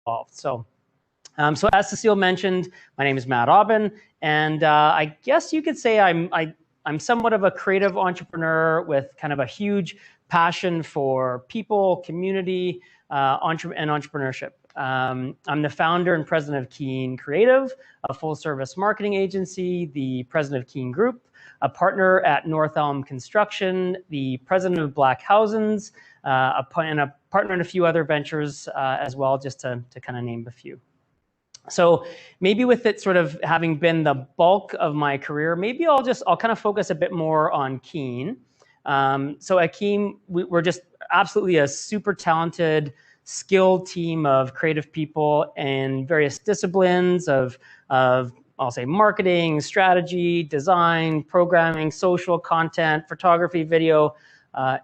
involved. So as Cecile mentioned, my name is Matt Aubin, and I guess you could say I'm somewhat of a creative entrepreneur with kind of a huge passion for people, community, and entrepreneurship. I'm the founder and president of Keen Creative, a full-service marketing agency, the president of Keen Group, a partner at North Elm Construction, the president of Black Housins, and a partner in a few other ventures as well, just to kind of name a few. So maybe with it sort of having been the bulk of my career, maybe I'll kind of focus a bit more on Keen. So at Keen, we're just absolutely a super talented, skilled team of creative people in various disciplines of I'll say marketing, strategy, design, programming, social content, photography, video,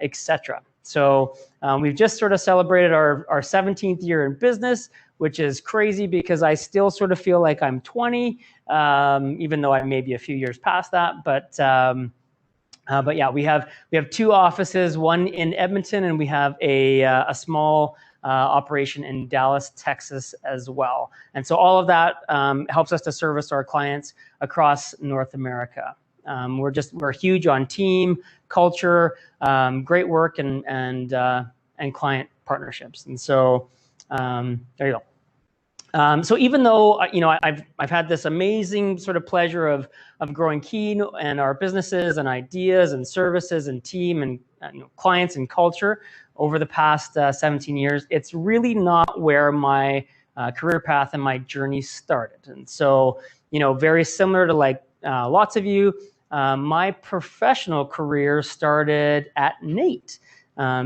etc. So we've just sort of celebrated our 17th year in business, which is crazy because I still sort of feel like I'm 20, even though I may be a few years past that. But yeah, we have 2 offices, one in Edmonton, and we have a small operation in Dallas, Texas as well. And so all of that helps us to service our clients across North America. We're huge on team, culture, great work, and client partnerships. And so there you go. So even though I've had this amazing sort of pleasure of growing Keen and our businesses and ideas and services and team and clients and culture over the past 17 years, it's really not where my career path and my journey started. And so very similar to like lots of you, my professional career started at NAIT.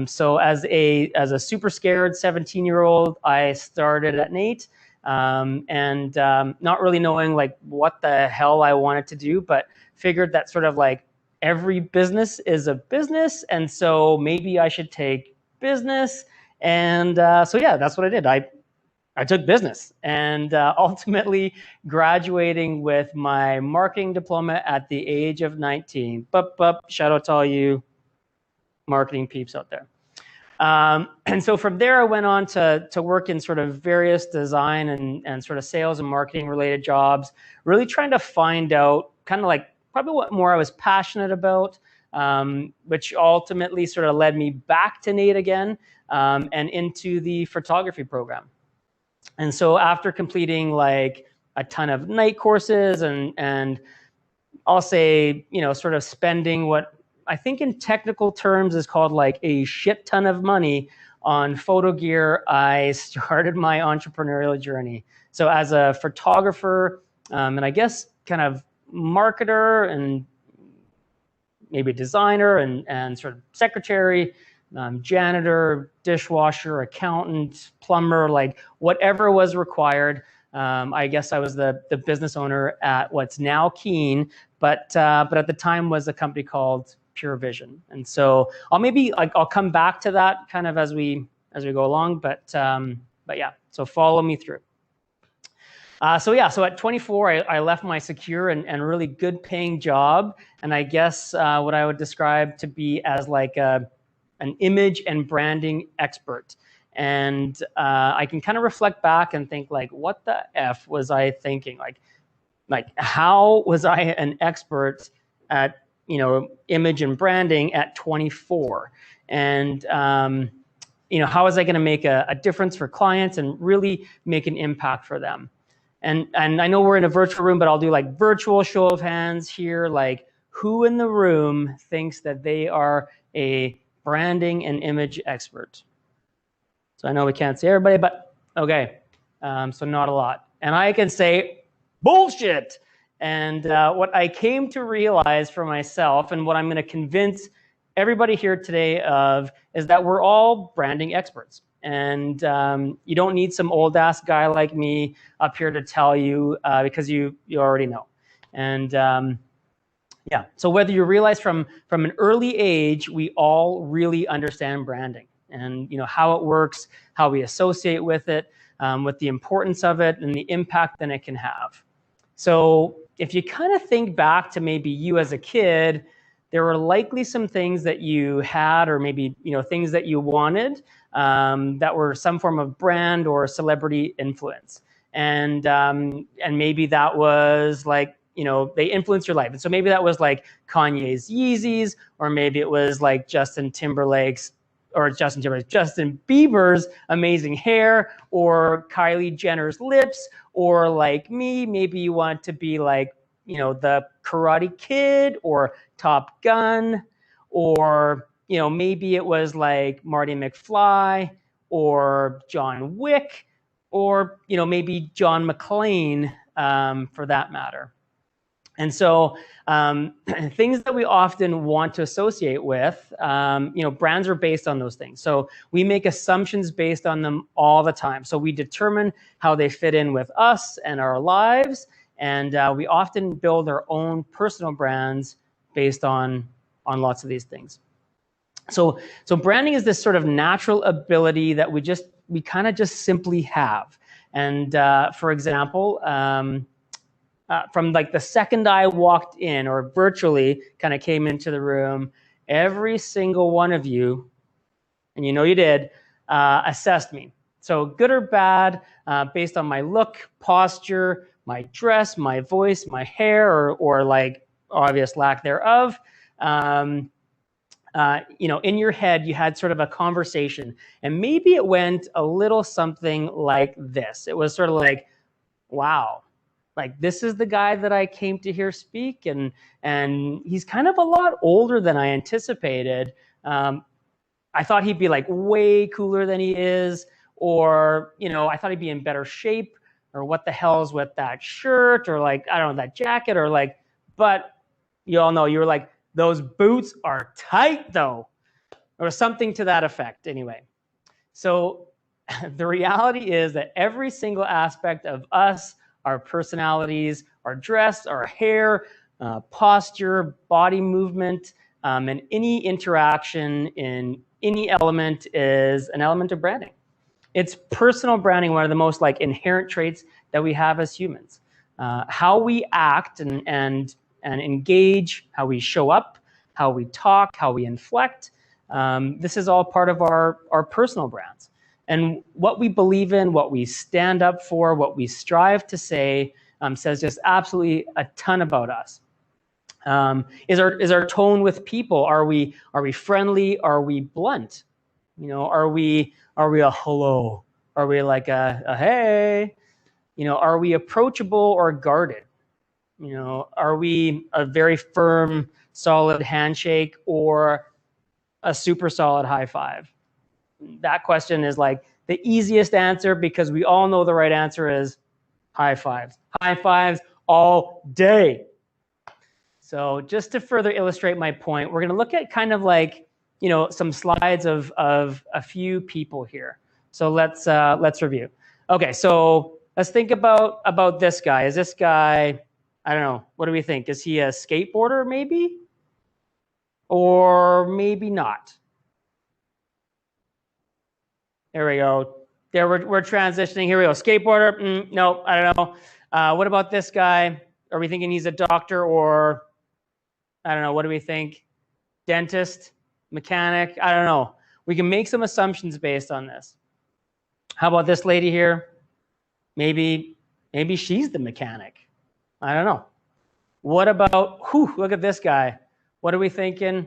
So as a super scared 17-year-old, I started at NAIT. And not really knowing like what the hell I wanted to do, but figured that sort of like every business is a business, and so maybe I should take business. And so yeah, that's what I did. I took business, and ultimately graduating with my marketing diploma at the age of 19. Shout out to all you marketing peeps out there. And so from there, I went on to work in sort of various design and sort of sales and marketing related jobs, really trying to find out kind of like probably what more I was passionate about, which ultimately sort of led me back to NAIT again and into the photography program. And so after completing like a ton of night courses and I'll say, sort of spending what I think in technical terms is called like a shit ton of money on photo gear, I started my entrepreneurial journey. So as a photographer, and I guess kind of marketer and maybe designer and sort of secretary, janitor, dishwasher, accountant, plumber, like whatever was required. I guess I was the business owner at what's now Keen, but at the time was a company called Pure Vision. And so I'll come back to that kind of as we go along, but yeah, so follow me through. So at 24, I left my secure and really good paying job, and I guess what I would describe to be as like an image and branding expert. And I can kind of reflect back and think like, what the F was I thinking? Like how was I an expert at image and branding at 24? And how was I going to make a difference for clients and really make an impact for them? And I know we're in a virtual room, but I'll do like virtual show of hands here. Like, who in the room thinks that they are a branding and image expert? So I know we can't see everybody, but okay. So not a lot. And I can say bullshit. And what I came to realize for myself, and what I'm going to convince everybody here today of, is that we're all branding experts. And you don't need some old ass guy like me up here to tell you, because you already know. And yeah, so whether you realize from an early age, we all really understand branding and how it works, how we associate with it, with the importance of it and the impact that it can have. So if you kind of think back to maybe you as a kid, there were likely some things that you had, or maybe things that you wanted, that were some form of brand or celebrity influence. And maybe that was like, you know, they influenced your life. And so maybe that was like Kanye's Yeezys, or maybe it was like Justin Bieber's amazing hair, or Kylie Jenner's lips, or like me, maybe you want to be like, you know, the Karate Kid or Top Gun, or, you know, maybe it was like Marty McFly or John Wick, or, you know, maybe John McClane, for that matter. And so things that we often want to associate with, you know, brands are based on those things. So we make assumptions based on them all the time. So we determine how they fit in with us and our lives. And we often build our own personal brands based on lots of these things. So branding is this sort of natural ability that we kind of just simply have. And for example, from like the second I walked in, or virtually kind of came into the room, every single one of you, and you know you did, assessed me. So good or bad, based on my look, posture, my dress, my voice, my hair, or like obvious lack thereof. You know, in your head, you had sort of a conversation, and maybe it went a little something like this. It was sort of like, wow, like this is the guy that I came to hear speak, and he's kind of a lot older than I anticipated. I thought he'd be like way cooler than he is, or, you know, I thought he'd be in better shape, or what the hell's with that shirt, or like, I don't know, that jacket, or like, but you all know, you were like, those boots are tight though, or something to that effect anyway. So the reality is that every single aspect of us, our personalities, our dress, our hair, posture, body movement, and any interaction in any element is an element of branding. It's personal branding, one of the most like inherent traits that we have as humans. How we act and engage, how we show up, how we talk, how we inflect. This is all part of our personal brands. And what we believe in, what we stand up for, what we strive to say, says just absolutely a ton about us. Is our tone with people? Are we friendly? Are we blunt? You know, are we a hello? Are we like a hey? You know, are we approachable or guarded? You know, are we a very firm, solid handshake, or a super solid high five? That question is like the easiest answer, because we all know the right answer is high fives. High fives all day. So just to further illustrate my point, we're going to look at kind of like, you know, some slides of a few people here. So let's review. Okay, so let's think about this guy. Is this guy, I don't know, what do we think? Is he a skateboarder maybe? Or maybe not? There we go. There we're transitioning. Here we go. Skateboarder? No, I don't know. What about this guy? Are we thinking he's a doctor, or I don't know, what do we think? Dentist? Mechanic? I don't know. We can make some assumptions based on this. How about this lady here? Maybe she's the mechanic. I don't know. What about, look at this guy. What are we thinking?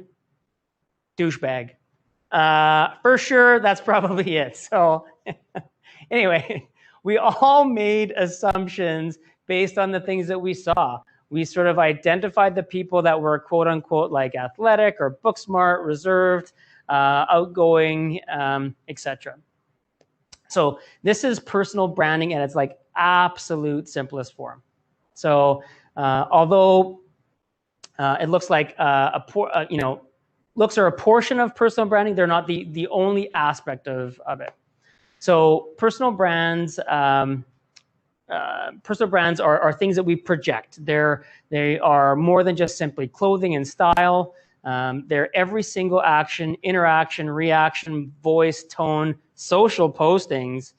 Douchebag. For sure, that's probably it. So anyway, we all made assumptions based on the things that we saw. We sort of identified the people that were quote unquote like athletic or book smart, reserved, outgoing, etc. So this is personal branding, and it's like absolute simplest form. So although it looks like looks are a portion of personal branding, they're not the only aspect of it. So personal brands are things that we project. They are more than just simply clothing and style. They're every single action, interaction, reaction, voice, tone, social postings.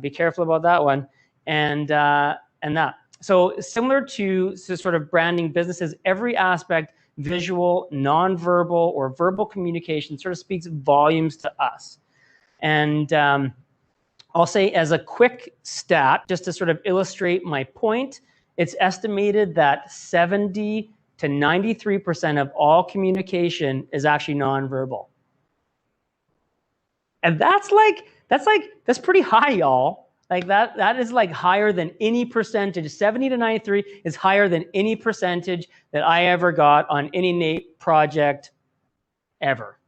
Be careful about that one, and that. So similar to sort of branding businesses, every aspect, visual, nonverbal, or verbal communication sort of speaks volumes to us. And I'll say as a quick stat, just to sort of illustrate my point, it's estimated that 70 to 93% of all communication is actually nonverbal. And that's pretty high, y'all. Like that is like higher than any percentage. 70 to 93 is higher than any percentage that I ever got on any NAEP project ever.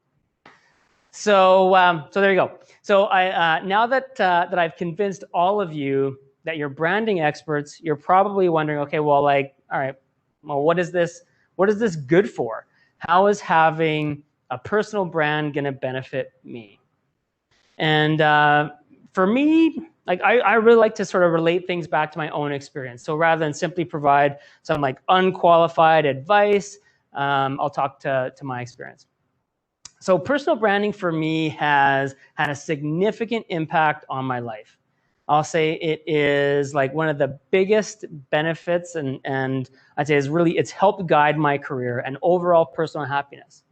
So there you go. So now that I've convinced all of you that you're branding experts, you're probably wondering, okay, well, like, all right, well, what is this good for? How is having a personal brand going to benefit me? And for me, like I really like to sort of relate things back to my own experience. So rather than simply provide some like unqualified advice, I'll talk to my experience. So personal branding for me has had a significant impact on my life. I'll say it is like one of the biggest benefits, and I'd say it's helped guide my career and overall personal happiness.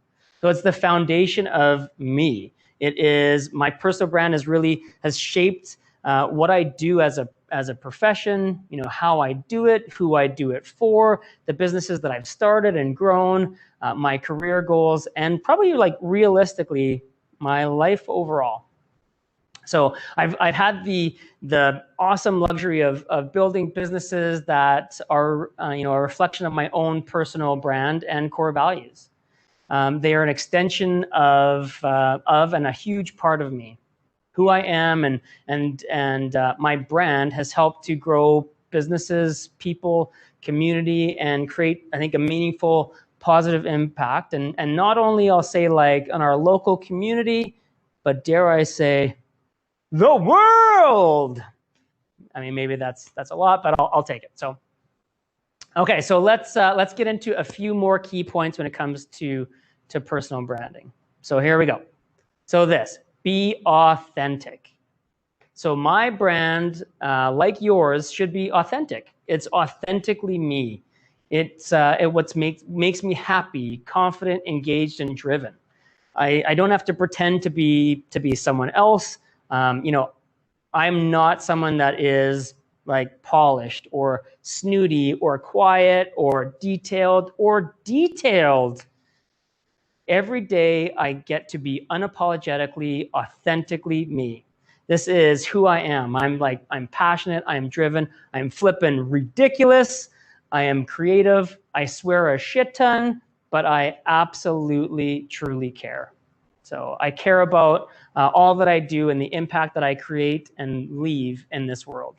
So it's the foundation of me. It is my personal brand has shaped what I do as a profession, you know, how I do it, who I do it for, the businesses that I've started and grown, my career goals, and probably like realistically, my life overall. So I've had the awesome luxury of building businesses that are you know, a reflection of my own personal brand and core values. They are an extension of and a huge part of me, who I am, and my brand has helped to grow businesses, people, community, and create, I think, a meaningful, positive impact. And not only, I'll say, like on our local community, but dare I say, the world. I mean, maybe that's a lot, but I'll take it. So, okay, so let's get into a few more key points when it comes to personal branding. So here we go. So be authentic. So my brand, like yours, should be authentic. It's authentically me. It's what makes me happy, confident, engaged, and driven. I don't have to pretend to be someone else. You know, I'm not someone that is like polished or snooty or quiet or detailed. Every day I get to be unapologetically, authentically me. This is who I am. I'm passionate, I'm driven, I'm flippin' ridiculous, I am creative, I swear a shit ton, but I absolutely, truly care. So I care about all that I do and the impact that I create and leave in this world.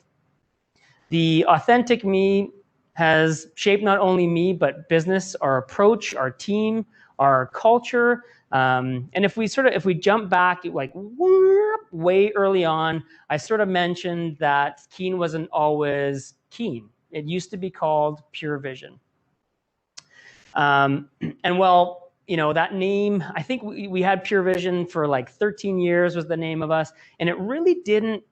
The authentic me has shaped not only me, but business, our approach, our team, our culture. And if we jump back like way early on, I sort of mentioned that Keen wasn't always Keen. It used to be called Pure Vision. And well, you know, that name, I think we had Pure Vision for like 13 years was the name of us. And it really didn't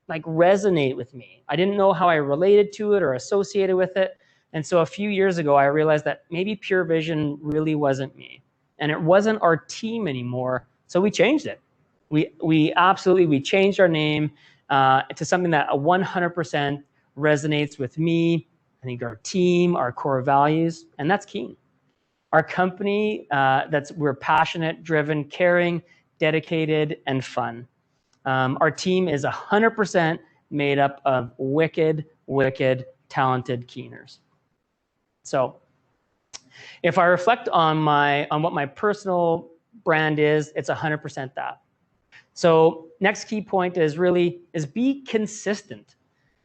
like resonate with me. I didn't know how I related to it or associated with it. And so a few years ago, I realized that maybe Pure Vision really wasn't me, and it wasn't our team anymore. So we changed it. We absolutely changed our name to something that 100% resonates with me. I think our team, our core values, and that's Keen. Our company, we're passionate, driven, caring, dedicated, and fun. Our team is 100% made up of wicked, talented Keeners. So if I reflect on what my personal brand is, it's 100% that. So next key point is be consistent.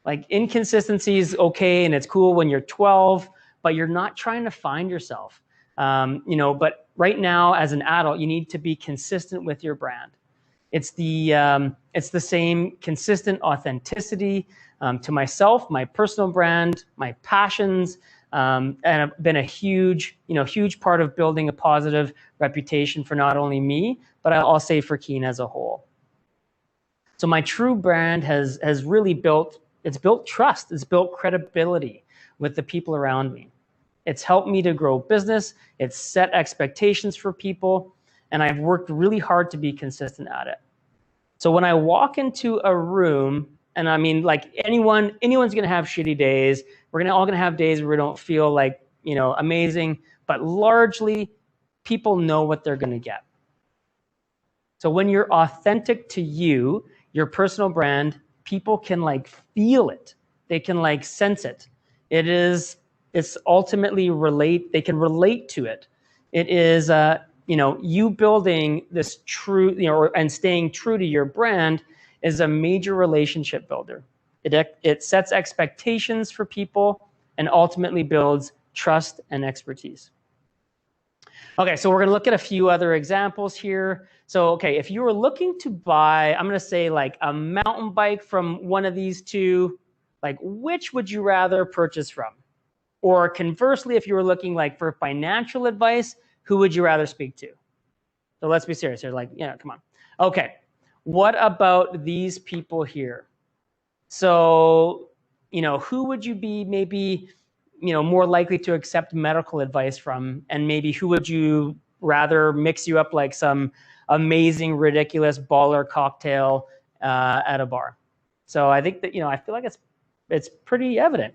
Like inconsistency is okay and it's cool when you're 12, but you're not trying to find yourself. You know, but right now as an adult, you need to be consistent with your brand. It's the same consistent authenticity to myself, my personal brand, my passions, and have been a huge part of building a positive reputation for not only me, but I'll say for Keen as a whole. So my true brand has really built trust, it's built credibility with the people around me. It's helped me to grow business, it's set expectations for people, and I've worked really hard to be consistent at it. So when I walk into a room, and I mean, like anyone's gonna have shitty days. We're all gonna have days where we don't feel like, amazing, but largely people know what they're gonna get. So when you're authentic to you, your personal brand, people can like feel it. They can like sense it. It's ultimately they can relate to it. It is, you building this true, and staying true to your brand is a major relationship builder. It sets expectations for people and ultimately builds trust and expertise. Okay, so we're gonna look at a few other examples here. So, okay, if you were looking to buy, I'm gonna say like a mountain bike from one of these two, like which would you rather purchase from? Or conversely, if you were looking like for financial advice, who would you rather speak to? So let's be serious here, like, come on. Okay, what about these people here? So, who would you be maybe, more likely to accept medical advice from, and maybe who would you rather mix you up like some amazing, ridiculous baller cocktail at a bar? So I think that, I feel like it's pretty evident.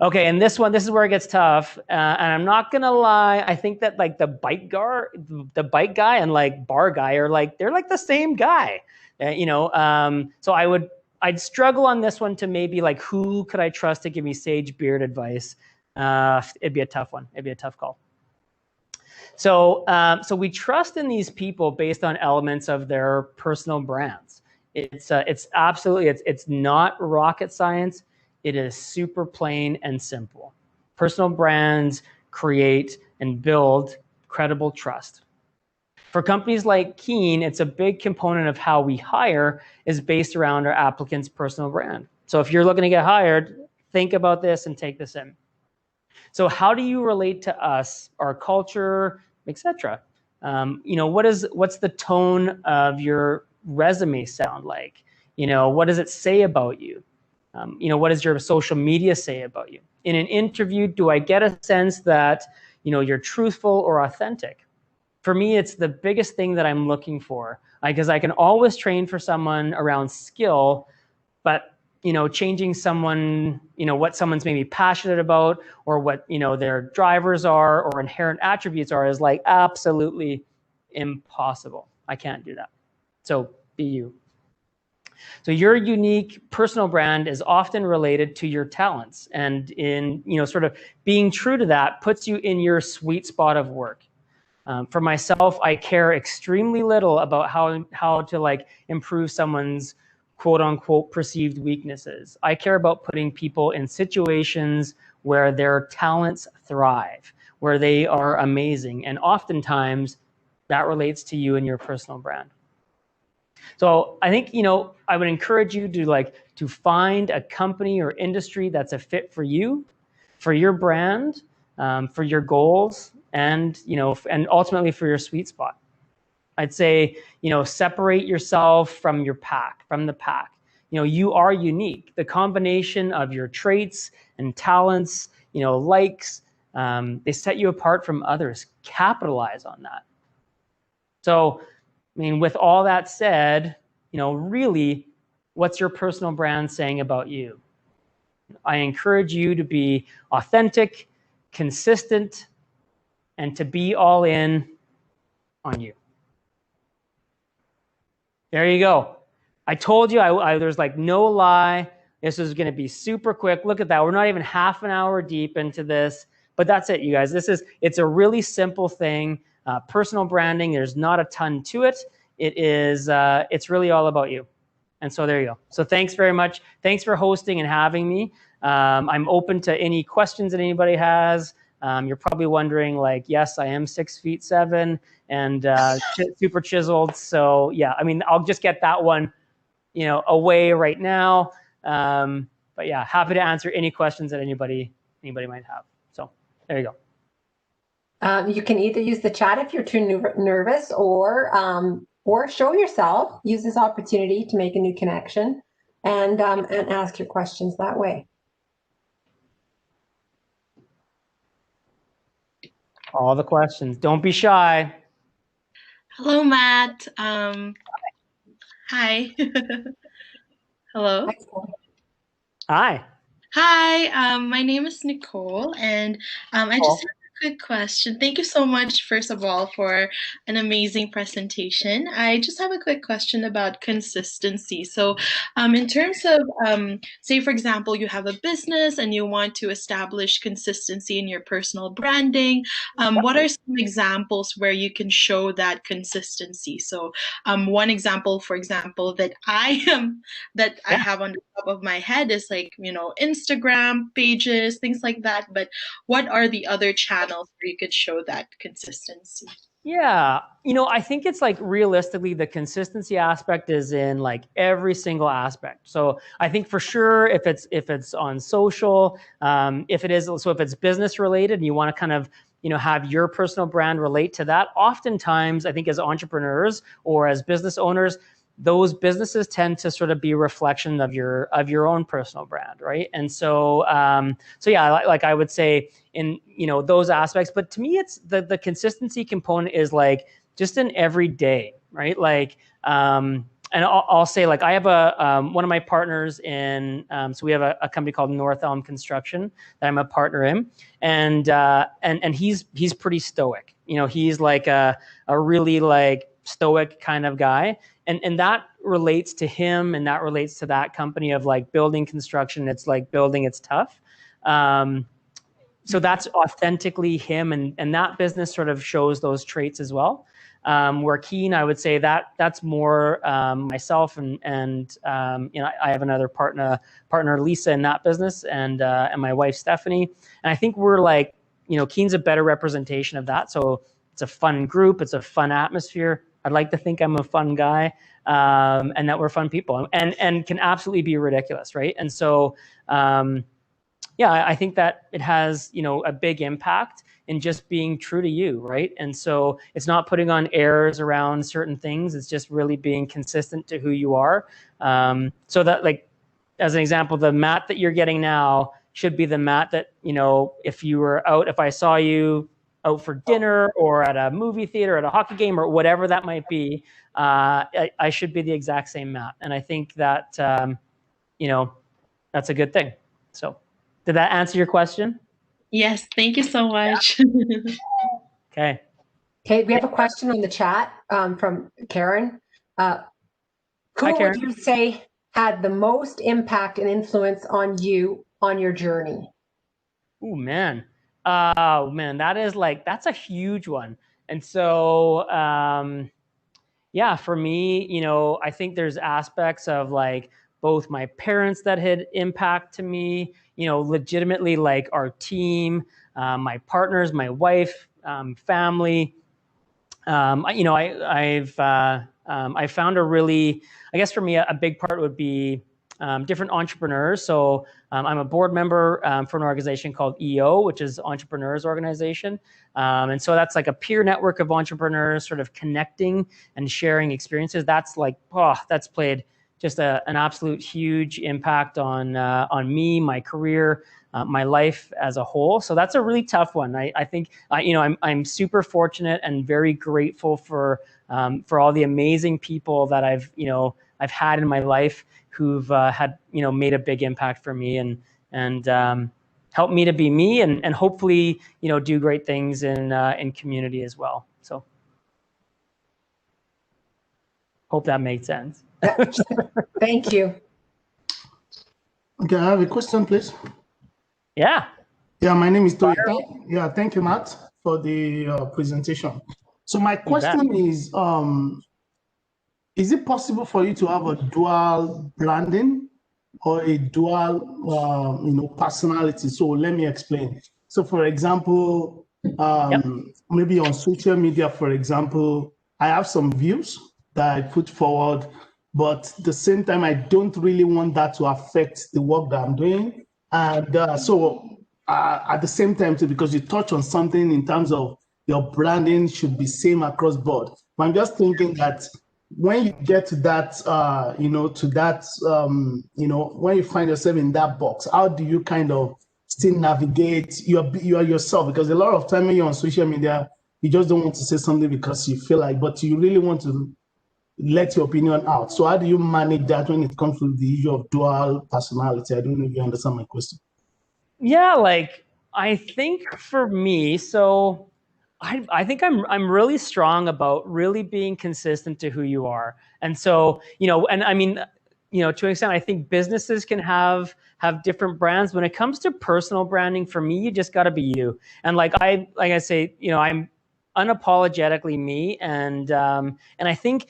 Okay, and this is where it gets tough, and I'm not gonna lie. I think that like the bike guy and like bar guy are like they're like the same guy, So I'd struggle on this one to maybe like who could I trust to give me sage beard advice? It'd be a tough one. It'd be a tough call. So we trust in these people based on elements of their personal brands. It's absolutely it's not rocket science. It is super plain and simple. Personal brands create and build credible trust. For companies like Keen, it's a big component of how we hire is based around our applicant's personal brand. So if you're looking to get hired, think about this and take this in. So how do you relate to us, our culture, etc.? What's the tone of your resume sound like? What does it say about you? What does your social media say about you? In an interview, do I get a sense that, you're truthful or authentic? For me, it's the biggest thing that I'm looking for, because I can always train for someone around skill, but changing someone, what someone's maybe passionate about or what, their drivers are or inherent attributes are is like absolutely impossible. I can't do that. So be you. So your unique personal brand is often related to your talents, and in sort of being true to that puts you in your sweet spot of work. For myself, I care extremely little about how to like improve someone's quote unquote perceived weaknesses. I care about putting people in situations where their talents thrive, where they are amazing, and oftentimes that relates to you and your personal brand. So I think, I would encourage you to find a company or industry that's a fit for you, for your brand, for your goals, and, and ultimately for your sweet spot. I'd say, separate yourself from the pack. You are unique. The combination of your traits and talents, likes, they set you apart from others. Capitalize on that. So, with all that said, really, what's your personal brand saying about you? I encourage you to be authentic, consistent, and to be all in on you. There you go. I told you, there's like no lie. This is going to be super quick. Look at that. We're not even half an hour deep into this, but that's it, you guys. It's a really simple thing. Personal branding, there's not a ton to it. It's really all about you. And so there you go. So thanks very much. Thanks for hosting and having me. I'm open to any questions that anybody has. You're probably wondering, like, yes, I am 6'7" and super chiseled. So yeah, I'll just get that one, away right now. But yeah, happy to answer any questions that anybody might have. So there you go. You can either use the chat if you're too nervous, or show yourself. Use this opportunity to make a new connection, and ask your questions that way. All the questions. Don't be shy. Hello, Matt. Hi. Hello. Hi. Hi, my name is Nicole, and I just have a quick question. Thank you so much, first of all, for an amazing presentation. I just have a quick question about consistency. So, in terms of, say, for example, you have a business and you want to establish consistency in your personal branding, what are some examples where you can show that consistency? So, one example, for example, that I have on the top of my head is like, Instagram pages, things like that. But what are the other channels where you could show that consistency? Yeah, I think it's like realistically the consistency aspect is in like every single aspect. So I think for sure if it's on social, if it's business related and you want to kind of have your personal brand relate to that, oftentimes I think as entrepreneurs or as business owners, those businesses tend to sort of be a reflection of your own personal brand, right? And so yeah, like I would say in those aspects, but to me it's the consistency component is like just in every day, right? Like and I'll say like I have one of my partners in so we have a company called North Elm Construction that I'm a partner in, and he's pretty stoic. He's like a really like stoic kind of guy, and that relates to him and that relates to that company of like building construction. It's like building, it's tough. So that's authentically him, and that business sort of shows those traits as well. Where Keen, I would say that's more myself and I have another partner Lisa in that business, and my wife Stephanie, and I think we're like Keen's a better representation of that. So it's a fun group, it's a fun atmosphere. I'd like to think I'm a fun guy, and that we're fun people, and can absolutely be ridiculous, right? And so. Yeah, I think that it has, a big impact in just being true to you, right? And so it's not putting on airs around certain things. It's just really being consistent to who you are. So that, like, as an example, the mat that you're getting now should be the mat that, if I saw you out for dinner or at a movie theater, at a hockey game or whatever that might be, I should be the exact same mat. And I think that, that's a good thing. So. Did that answer your question? Yes, thank you so much. Okay. Okay, we have a question on the chat from Karen. Who Hi, Karen. would you say had the most impact and influence on you on your journey? Oh man, that's a huge one. And so, yeah, for me, I think there's aspects of like both my parents that had impact to me, legitimately like our team, my partners, my wife, family. I found a really, I guess for me, a big part would be different entrepreneurs. So I'm a board member for an organization called EO, which is Entrepreneurs Organization. And so that's like a peer network of entrepreneurs sort of connecting and sharing experiences. That's like, that's played just an absolute huge impact on me, my career, my life as a whole. So that's a really tough one. I think I'm super fortunate and very grateful for all the amazing people that I've had in my life who've had made a big impact for me and helped me to be me and hopefully do great things in community as well. So hope that made sense. Thank you. Okay, I have a question, please. Yeah. Yeah, my name is Toy. Yeah, thank you, Matt, for the presentation. So my question is it possible for you to have a dual branding or a dual, personality? So let me explain. So for example, maybe on social media, for example, I have some views that I put forward, but at the same time, I don't really want that to affect the work that I'm doing. And so at the same time, too, because you touch on something in terms of your branding should be same across board. But I'm just thinking that when you get to that, when you find yourself in that box, how do you kind of still navigate your yourself? Because a lot of time when you're on social media, you just don't want to say something because you feel like, but you really want to let your opinion out. So how do you manage that when it comes to the issue of dual personality? I don't know if you understand my question. Yeah, like I think for me, so I think I'm really strong about really being consistent to who you are. And so, and I mean, to an extent, I think businesses can have different brands. When it comes to personal branding, for me, you just got to be you. And like I say, I'm unapologetically me. And I think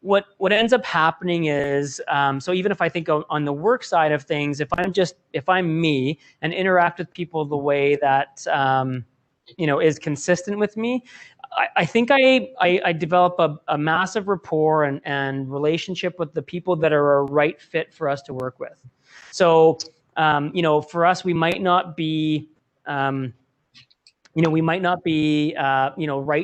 what ends up happening is, so even if I think on the work side of things, if I'm me and interact with people the way that is consistent with me, I think I develop a massive rapport and relationship with the people that are a right fit for us to work with. So, for us, we might not be, right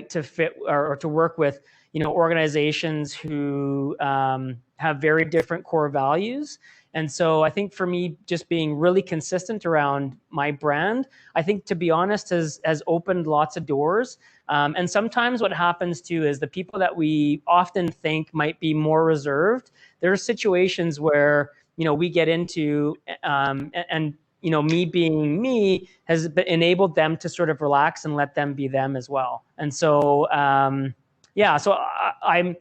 to fit or to work with, organizations who have very different core values. And so I think for me, just being really consistent around my brand, I think, to be honest, has opened lots of doors. And sometimes what happens too is the people that we often think might be more reserved, there are situations where, we get into, and me being me has enabled them to sort of relax and let them be them as well. And so, so I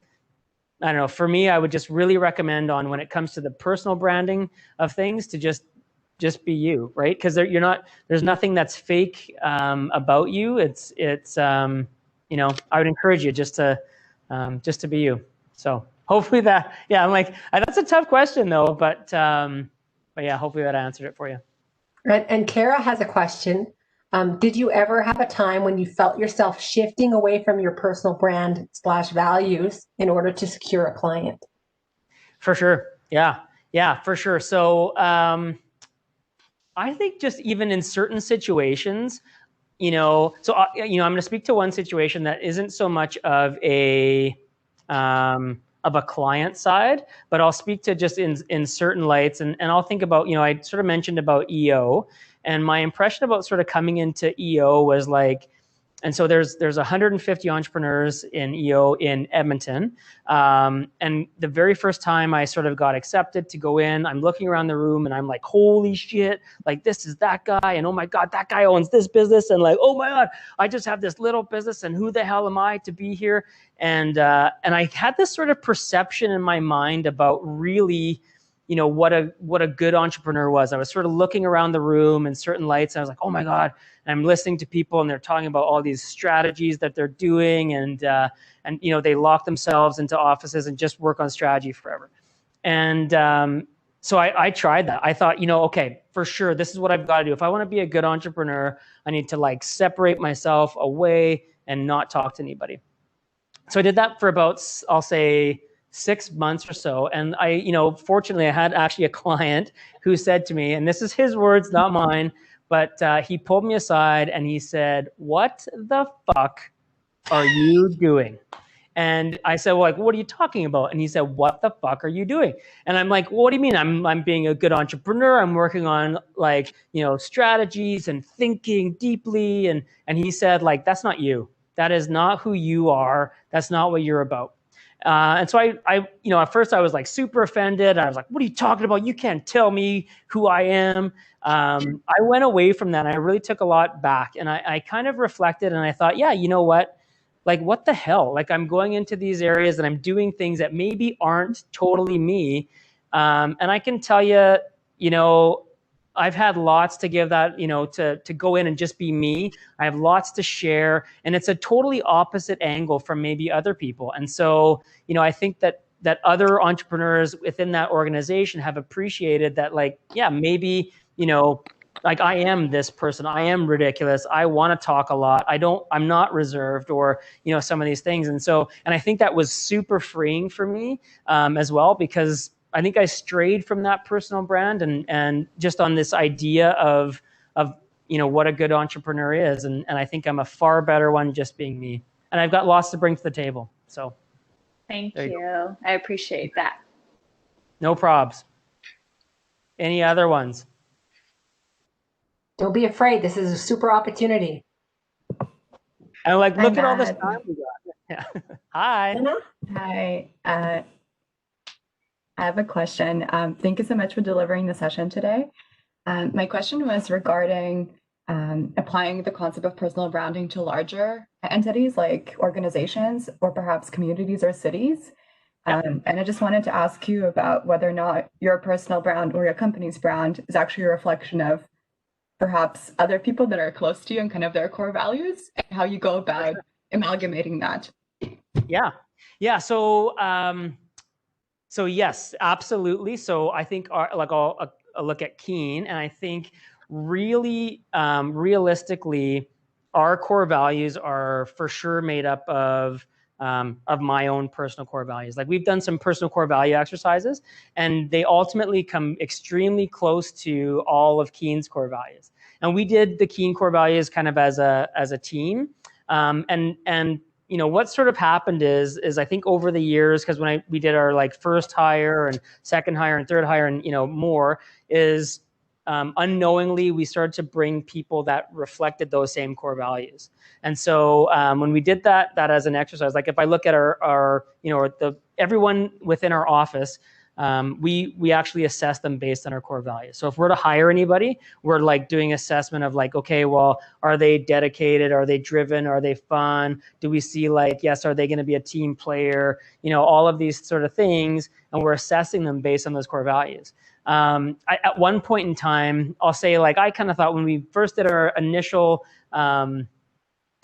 don't know, for me, I would just really recommend on when it comes to the personal branding of things to just be you, right? Because there's nothing that's fake about you. It's I would encourage you just to be you. So hopefully that, yeah, I'm like, that's a tough question though, but yeah, hopefully that answered it for you. And Kara has a question. Did you ever have a time when you felt yourself shifting away from your personal brand / values in order to secure a client? For sure. Yeah, for sure. So I think just even in certain situations, I'm going to speak to one situation that isn't so much of a client side, but I'll speak to just in certain lights, and I'll think about, I sort of mentioned about EO, and my impression about sort of coming into EO was like, and so there's 150 entrepreneurs in EO in Edmonton. And the very first time I sort of got accepted to go in, I'm looking around the room and I'm like, holy shit, like this is that guy. And oh my God, that guy owns this business. And like, oh my God, I just have this little business and who the hell am I to be here? And I had this sort of perception in my mind about really, what a good entrepreneur was. I was sort of looking around the room in certain lights. And I was like, oh my God. And I'm listening to people and they're talking about all these strategies that they're doing. And they lock themselves into offices and just work on strategy forever. And so I tried that. I thought, okay, for sure, this is what I've got to do. If I want to be a good entrepreneur, I need to like separate myself away and not talk to anybody. So I did that for about, I'll say, 6 months or so. And fortunately, I had actually a client who said to me, and this is his words, not mine, but he pulled me aside and he said, "What the fuck are you doing?" And I said, well, like, what are you talking about? And he said, "What the fuck are you doing?" And I'm like, well, what do you mean? I'm being a good entrepreneur. I'm working on like, strategies and thinking deeply. And he said, like, that's not you. That is not who you are. That's not what you're about. And so I, at first I was like super offended. I was like, what are you talking about? You can't tell me who I am. I went away from that. And I really took a lot back. And I kind of reflected and I thought, yeah, you know what? Like, what the hell? Like, I'm going into these areas and I'm doing things that maybe aren't totally me. And I can tell you, I've had lots to give that, to go in and just be me. I have lots to share, and it's a totally opposite angle from maybe other people. And so, I think that other entrepreneurs within that organization have appreciated that, like, yeah, maybe, like I am this person, I am ridiculous, I want to talk a lot, I'm not reserved, or, some of these things. And so, and I think that was super freeing for me as well, because I think I strayed from that personal brand and just on this idea of what a good entrepreneur is. And I think I'm a far better one just being me. And I've got lots to bring to the table. So thank you. I appreciate that. No probs. Any other ones? Don't be afraid. This is a super opportunity. And like, look at all this time we Yeah. Hi. Hi. I have a question. Thank you so much for delivering the session today. My question was regarding applying the concept of personal branding to larger entities like organizations or perhaps communities or cities. And I just wanted to ask you about whether or not your personal brand or your company's brand is actually a reflection of perhaps other people that are close to you and kind of their core values, and how you go about amalgamating that. Yeah. So yes, absolutely. So I think I'll look at Keen, and I think really realistically, our core values are for sure made up of my own personal core values. Like, we've done some personal core value exercises, and they ultimately come extremely close to all of Keen's core values. And we did the Keen core values kind of as a team, and you know, what sort of happened is I think over the years, because when we did our like first hire and second hire and third hire and, you know, more, is unknowingly we started to bring people that reflected those same core values. And so when we did that as an exercise, like if I look at our you know, everyone within our office, we actually assess them based on our core values. So if we're to hire anybody, we're like doing assessment of like, okay, well, are they dedicated? Are they driven? Are they fun? Do we see like, yes, are they going to be a team player? You know, all of these sort of things, and we're assessing them based on those core values. At one point in time, I'll say, like, I kind of thought when we first did our initial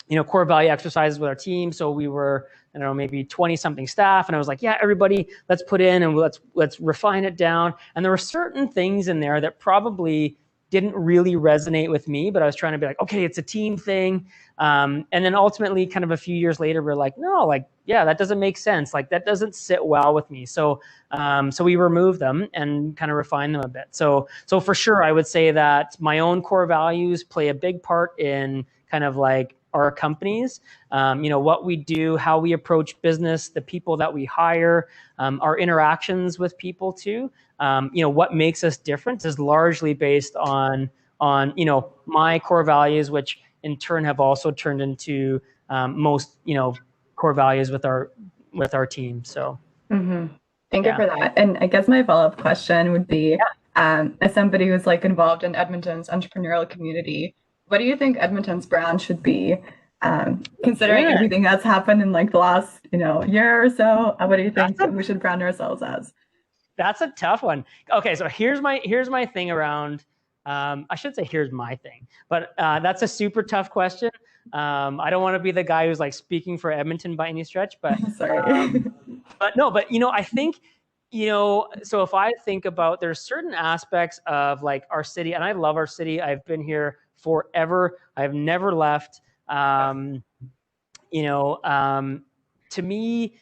you know, core value exercises with our team. So we were, I don't know, maybe 20 something staff. And I was like, yeah, everybody, let's put in and let's refine it down. And there were certain things in there that probably didn't really resonate with me, but I was trying to be like, okay, it's a team thing. And then ultimately kind of a few years later, we're like, no, like, yeah, that doesn't make sense. Like, that doesn't sit well with me. So we removed them and kind of refined them a bit. So for sure, I would say that my own core values play a big part in kind of like our companies, you know, what we do, how we approach business, the people that we hire, our interactions with people too. You know, what makes us different is largely based on you know, my core values, which in turn have also turned into most, you know, core values with our team. So thank you for that. And I guess my follow-up question would be, as somebody who's like involved in Edmonton's entrepreneurial community, what do you think Edmonton's brand should be, considering everything that's happened in like the last, you know, year or so? What do you think we should brand ourselves as? That's a tough one. Okay, so here's my thing around. I should say here's my thing, but that's a super tough question. I don't want to be the guy who's like speaking for Edmonton by any stretch, but sorry. but you know, I think, you know, so if I think about, there's certain aspects of like our city, and I love our city. I've been here forever. I've never left. You know, to me,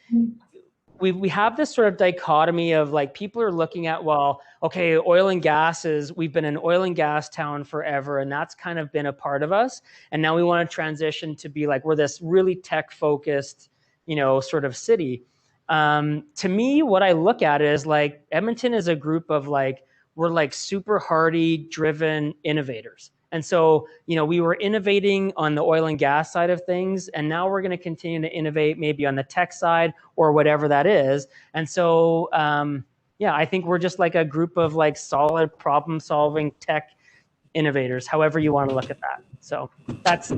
we have this sort of dichotomy of like, people are looking at, well, okay, oil and gas we've been an oil and gas town forever, and that's kind of been a part of us. And now we want to transition to be like, we're this really tech focused, you know, sort of city. To me, what I look at is like, Edmonton is a group of like, we're like super hardy, driven innovators. And so, you know, we were innovating on the oil and gas side of things, and now we're going to continue to innovate maybe on the tech side or whatever that is. And so, yeah, I think we're just like a group of like solid problem solving tech innovators, however you want to look at that. So that's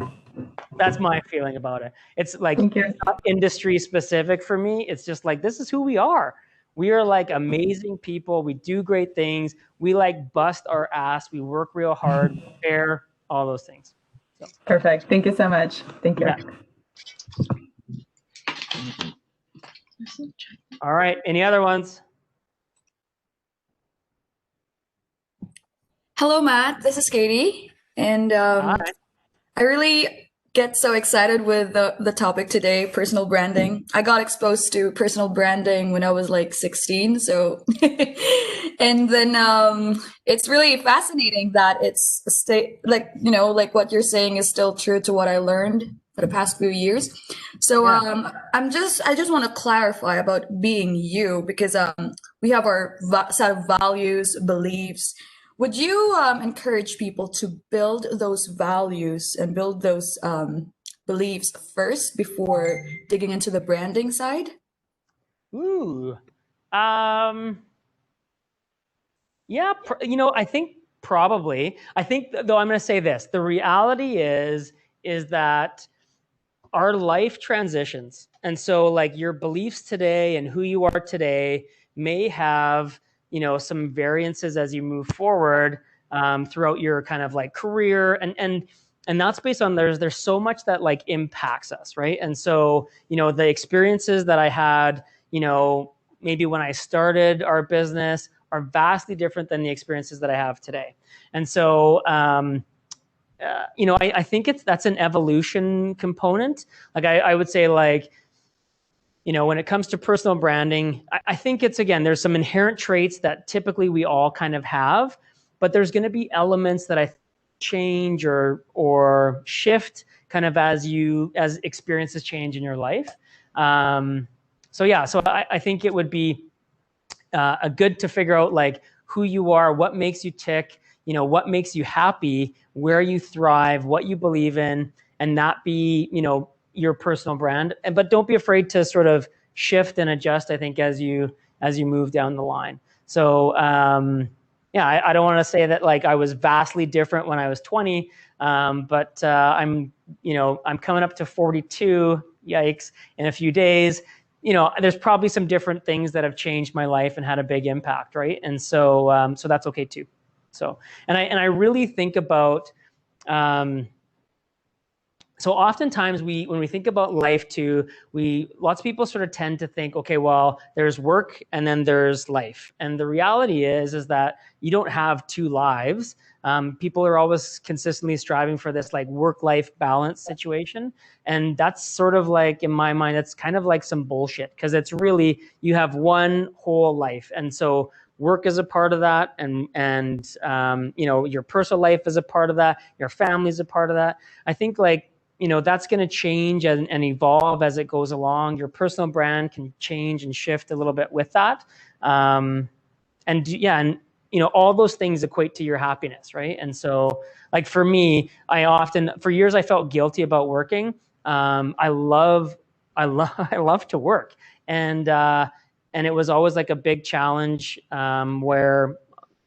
my feeling about it. It's like, it's not industry specific for me. It's just like, this is who we are. We are like amazing people. We do great things. We like bust our ass. We work real hard, prepare, all those things. So. Perfect. Thank you so much. Thank you. Yeah. All right. Any other ones? Hello, Matt. This is Katie. And I really get so excited with the topic today, personal branding. I got exposed to personal branding when I was like 16. So, and then it's really fascinating that it's like, you know, like what you're saying is still true to what I learned for the past few years. So I just want to clarify about being you, because we have our set of values, beliefs. Would you encourage people to build those values and build those beliefs first before digging into the branding side? Ooh. Yeah, I think probably. I think, though, I'm going to say this. The reality is that our life transitions. And so like your beliefs today and who you are today may have, some variances as you move forward throughout your kind of like career. And that's based on there's so much that like impacts us, right? And so, the experiences that I had, maybe when I started our business are vastly different than the experiences that I have today. And so, I think that's an evolution component. Like I would say, like, when it comes to personal branding, I think it's, again, there's some inherent traits that typically we all kind of have, but there's going to be elements that I change or shift kind of as experiences change in your life. So I think it would be a good to figure out like who you are, what makes you tick, what makes you happy, where you thrive, what you believe in, and that be, your personal brand. But don't be afraid to sort of shift and adjust, I think, as you move down the line. So I don't want to say that like I was vastly different when I was 20, but I'm coming up to 42, yikes, in a few days. There's probably some different things that have changed my life and had a big impact, right? And so that's okay too. So, and I really think about, so oftentimes when we think about life too, lots of people sort of tend to think, okay, well, there's work and then there's life. And the reality is that you don't have two lives. People are always consistently striving for this like work-life balance situation. And that's sort of like, in my mind, that's kind of like some bullshit, because it's really, you have one whole life. And so work is a part of that. And your personal life is a part of that. Your family is a part of that. I think like, that's going to change and evolve as it goes along. Your personal brand can change and shift a little bit with that. And all those things equate to your happiness, right? And so like for me, for years I felt guilty about working. I love to work. And it was always like a big challenge where,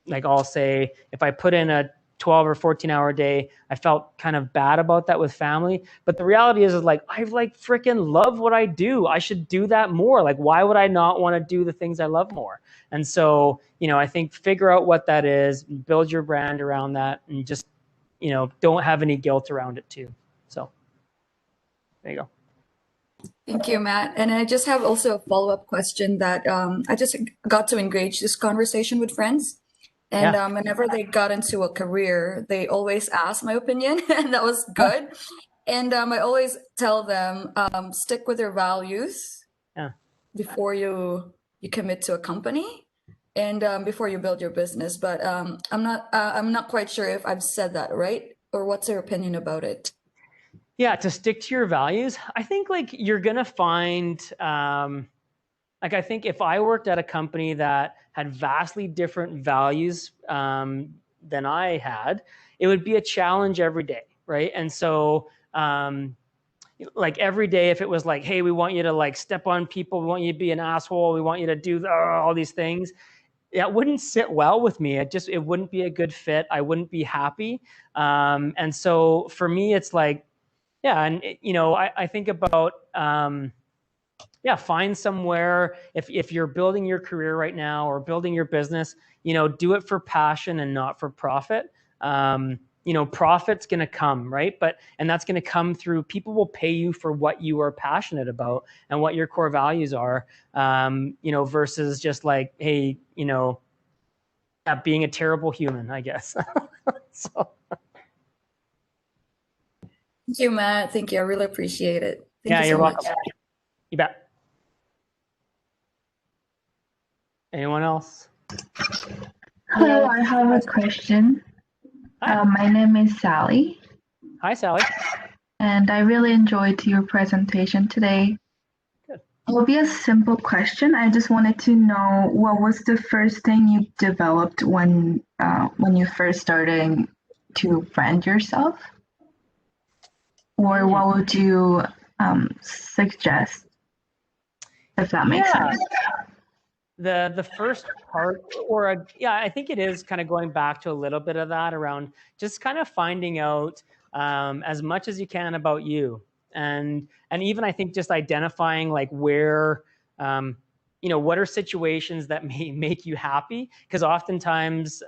like, I'll say if I put in a 12 or 14-hour day, I felt kind of bad about that with family. But the reality is like, I like freaking love what I do. I should do that more. Like, why would I not want to do the things I love more? And so, I think figure out what that is, build your brand around that, and just, don't have any guilt around it too. So there you go. Thank you, Matt. And I just have also a follow-up question that I just got to engage this conversation with friends. And whenever they got into a career, they always ask my opinion, and that was good. And I always tell them, stick with your values before you commit to a company, and before you build your business. But I'm not quite sure if I've said that right, or what's your opinion about it? Yeah, to stick to your values. I think like you're gonna find, like, I think if I worked at a company that had vastly different values than I had, it would be a challenge every day, right? And so, like every day, if it was like, hey, we want you to like step on people, we want you to be an asshole, we want you to do all these things, that wouldn't sit well with me. It wouldn't be a good fit. I wouldn't be happy. And so for me, it's like, and I think about, find somewhere, if you're building your career right now or building your business, do it for passion and not for profit. Profit's going to come, right? And that's going to come through, people will pay you for what you are passionate about and what your core values are, versus just like, hey, being a terrible human, I guess. So. Thank you, Matt. Thank you. I really appreciate it. Thank you you're so welcome. much. You bet. Anyone else? Hello, I have a question. My name is Sally. Hi, Sally. And I really enjoyed your presentation today. Good. It will be a simple question. I just wanted to know, what was the first thing you developed when you first started to brand yourself? or what would you suggest, if that makes sense? The first part, yeah, I think it is kind of going back to a little bit of that around just kind of finding out as much as you can about you, and even I think just identifying like where what are situations that may make you happy, because oftentimes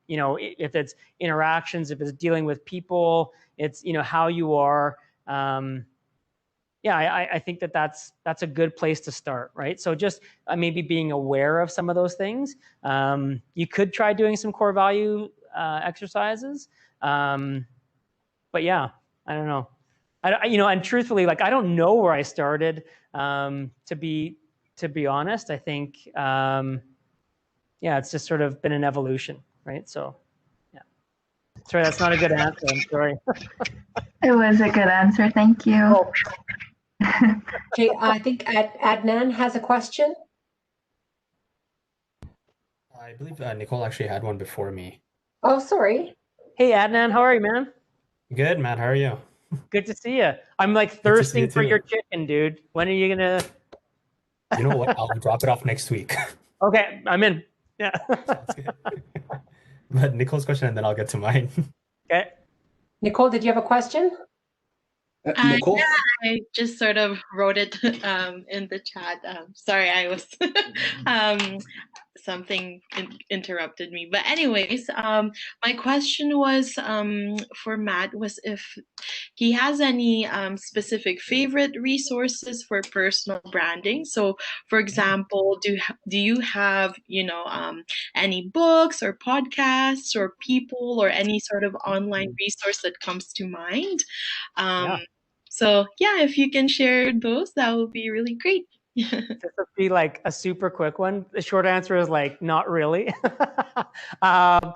if it's interactions, if it's dealing with people, it's how you are. Yeah, I think that's a good place to start, right? So just maybe being aware of some of those things. You could try doing some core value exercises, but yeah, I don't know. And truthfully, like I don't know where I started. To be honest, I think it's just sort of been an evolution, right? So yeah, sorry, that's not a good answer. I'm sorry. It was a good answer. Thank you. Oh. Okay, I think Adnan has a question. I believe Nicole actually had one before me. Oh, sorry. Hey, Adnan, how are you, man? Good, Matt. How are you? Good to see you. I'm like thirsting for your chicken, dude. When are you gonna? You know what? I'll drop it off next week. Okay, I'm in. Yeah. Sounds good. But Nicole's question, and then I'll get to mine. Okay. Nicole, did you have a question? Nicole? Yeah, I just sort of wrote it in the chat. Sorry, I was something interrupted me. But anyways, my question was for Matt was if he has any specific favorite resources for personal branding. So, for example, do you have any books or podcasts or people or any sort of online resource that comes to mind? So yeah, if you can share those, that would be really great. This would be like a super quick one. The short answer is like not really. I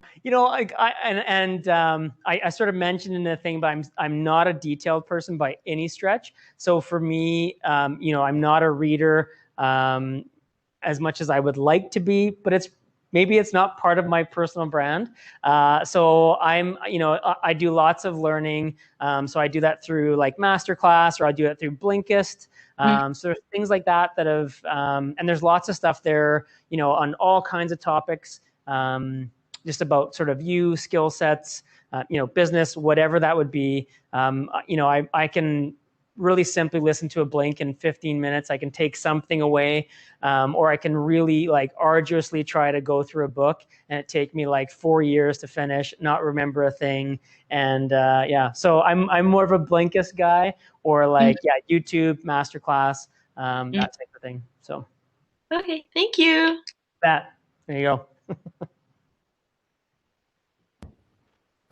sort of mentioned in the thing, but I'm not a detailed person by any stretch. So for me, I'm not a reader as much as I would like to be, but maybe it's not part of my personal brand. So I do lots of learning. So I do that through like Masterclass, or I do it through Blinkist. So there's things like that have, and there's lots of stuff there, on all kinds of topics, just about sort of you, skill sets, business, whatever that would be. I can really simply listen to a Blink in 15 minutes. I can take something away, or I can really like arduously try to go through a book and it take me like 4 years to finish, not remember a thing. And so I'm more of a Blinkist guy, or like, YouTube, Masterclass, that type of thing. So. Okay, thank you. There you go.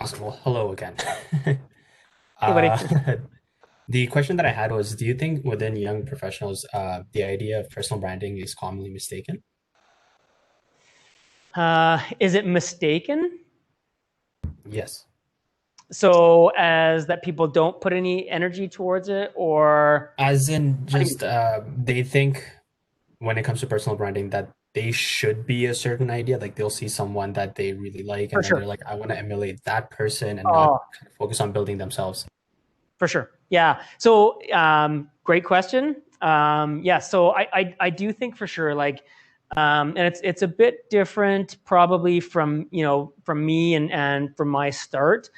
Awesome. Well, hello again. Hey, buddy. The question that I had was, do you think within young professionals, the idea of personal branding is commonly mistaken? Is it mistaken? Yes. So as that people don't put any energy towards it, or? As in just they think when it comes to personal branding that they should be a certain idea. Like they'll see someone that they really like and then they're like, I want to emulate that person and not kind of focus on building themselves. For sure. Yeah. So great question. So I do think for sure, like, and it's a bit different probably from me and from my start.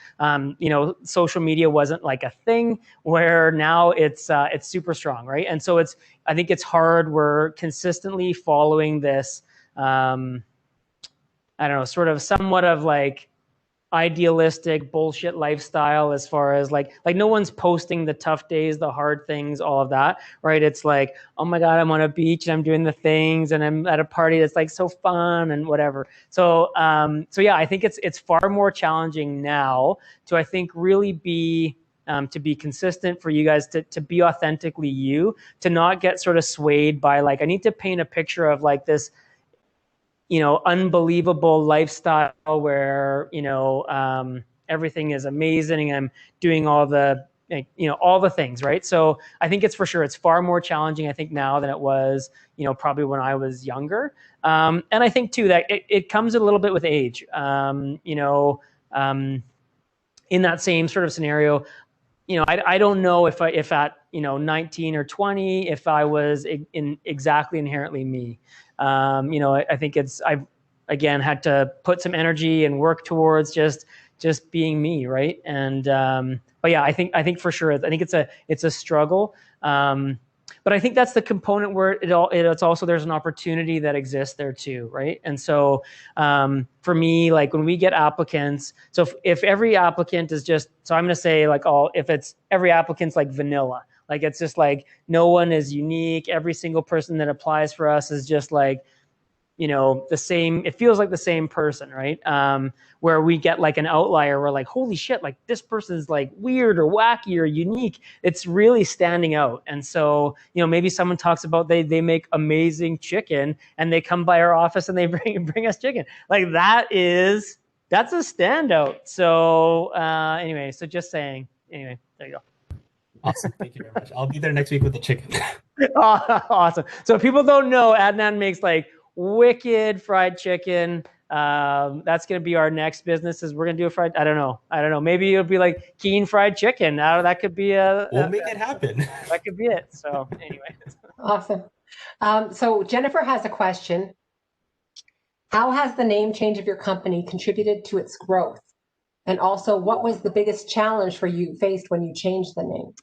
Social media wasn't like a thing, where now it's super strong, right? And so I think it's hard. We're consistently following this, I don't know, sort of somewhat of like idealistic bullshit lifestyle, as far as like no one's posting the tough days, the hard things, all of that, right? It's like, oh my God, I'm on a beach and I'm doing the things and I'm at a party that's like so fun and whatever. So yeah, I think it's far more challenging now to, I think, really be to be consistent, for you guys to be authentically you, to not get sort of swayed by like, I need to paint a picture of like this unbelievable lifestyle where, everything is amazing. I'm doing all the, all the things, right? So I think it's far more challenging, I think, now than it was, probably when I was younger. And I think too, that it comes a little bit with age, in that same sort of scenario. I don't know if at 19 or 20, if I was exactly inherently me. I think I've again had to put some energy and work towards just being me, right? And but yeah, I think for sure, I think it's a struggle. But I think that's the component where it's also, there's an opportunity that exists there too, right? And so for me, like when we get applicants, so if every applicant is just, so I'm going to say like if it's every applicant's like vanilla, like it's just like no one is unique. Every single person that applies for us is just like, the same, it feels like the same person, right? Where we get like an outlier, we're like, holy shit, like this person's like weird or wacky or unique. It's really standing out. And so, maybe someone talks about they make amazing chicken and they come by our office and they bring us chicken. Like that's a standout. So anyway, so just saying, anyway, there you go. Awesome. Thank you very much. I'll be there next week with the chicken. Awesome. So if people don't know, Adnan makes like wicked fried chicken. That's going to be our next business, is we're going to do a fried, I don't know. Maybe it'll be like Keen fried chicken. That could be we'll make it happen. That could be it. So anyway. Awesome. So Jennifer has a question. How has the name change of your company contributed to its growth? And also, what was the biggest challenge for you faced when you changed the name?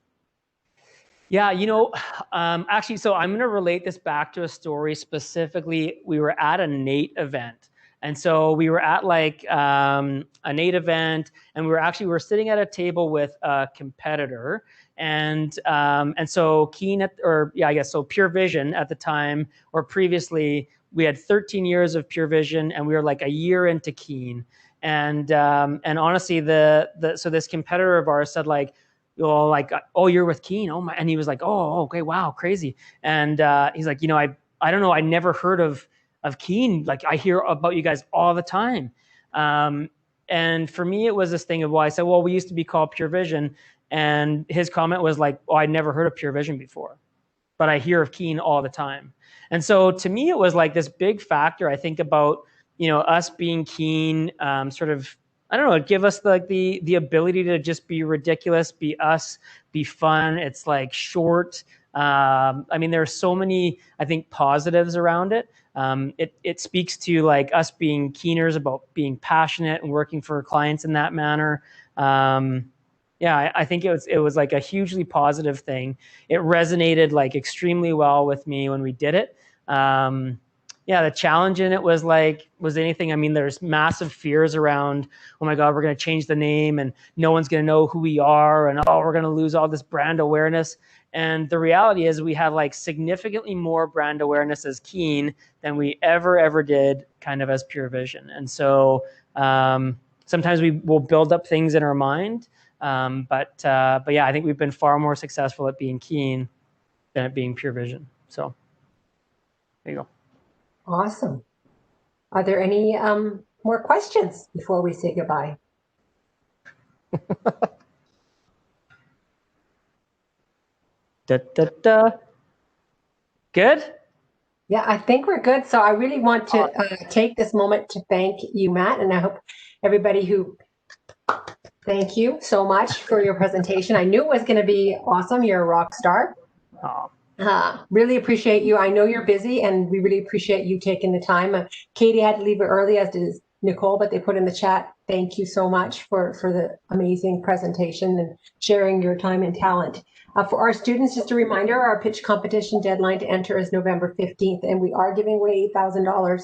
Yeah, actually, so I'm going to relate this back to a story specifically. We were at a NATE event. And so we were at like a NATE event, and we were sitting at a table with a competitor. And so so Pure Vision at the time, or previously, we had 13 years of Pure Vision, and we were like a year into Keen. And honestly, so this competitor of ours said like, oh, you're with Keen. Oh my. And he was like, oh, okay, wow, crazy. And he's like, I don't know, I never heard of Keen. Like I hear about you guys all the time. And for me, it was this thing of why I said, well, we used to be called Pure Vision. And his comment was like, oh, I'd never heard of Pure Vision before, but I hear of Keen all the time. And so to me, it was like this big factor. I think about, us being Keen, sort of, I don't know, give us the ability to just be ridiculous, be us, be fun. It's like short. There are so many, I think, positives around it. It speaks to like us being Keeners, about being passionate and working for clients in that manner. I think it was like a hugely positive thing. It resonated like extremely well with me when we did it. The challenge in it was anything. There's massive fears around, oh my God, we're going to change the name and no one's going to know who we are, and we're going to lose all this brand awareness. And the reality is we have like significantly more brand awareness as Keen than we ever did kind of as Pure Vision. And so sometimes we will build up things in our mind. But yeah, I think we've been far more successful at being Keen than at being Pure Vision. So there you go. Awesome. Are there any more questions before we say goodbye? Good? Yeah, I think we're good. So I really want to take this moment to thank you, Matt, and I hope everybody thank you so much for your presentation. I knew it was going to be awesome. You're a rock star. Really appreciate you. I know you're busy, and we really appreciate you taking the time. Katie had to leave it early, as did Nicole, but they put in the chat, thank you so much for the amazing presentation and sharing your time and talent. For our students, just a reminder, our pitch competition deadline to enter is November 15th, and we are giving away $8,000.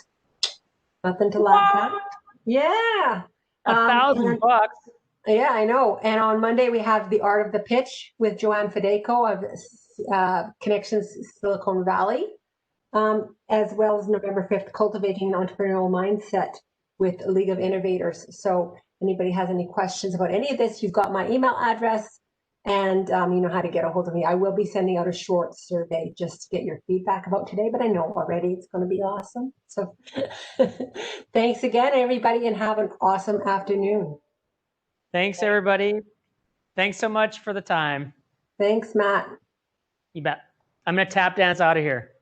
Nothing to laugh at. Yeah. $1,000. Yeah, I know. And on Monday, we have The Art of the Pitch with Joanne Fedeko of Connections Silicon Valley, as well as November 5th, Cultivating an Entrepreneurial Mindset with League of Innovators. So anybody has any questions about any of this, you've got my email address, and you know how to get a hold of me. I will be sending out a short survey just to get your feedback about today, but I know already it's going to be awesome. So thanks again, everybody, and have an awesome afternoon. Thanks, everybody. Thanks so much for the time. Thanks, Matt. You bet. I'm going to tap dance out of here.